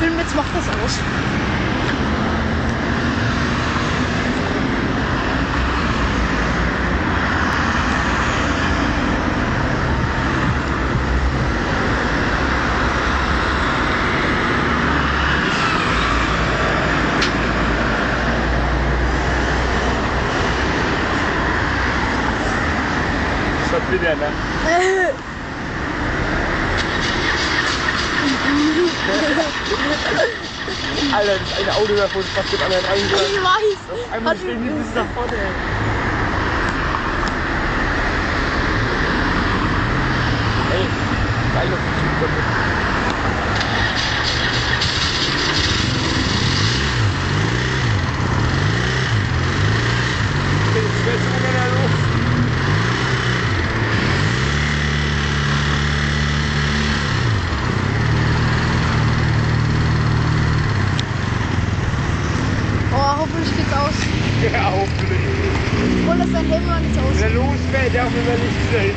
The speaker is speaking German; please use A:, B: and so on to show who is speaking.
A: Film, jetzt macht das aus.
B: Was wieder, ne? Alter, das eine Auto davon ist fast den anderen reingehört.
A: Ich weiß.
B: Einmal stehen die bis nach vorne. Ey, geil auf die Zukunft. Jetzt wird's immer wieder los.
A: Oh, hoffentlich geht's aus.
B: Ja, hoffentlich.
A: Und dass dein Helm noch nicht aus.
B: Wenn er losfällt, darf man nicht schnell.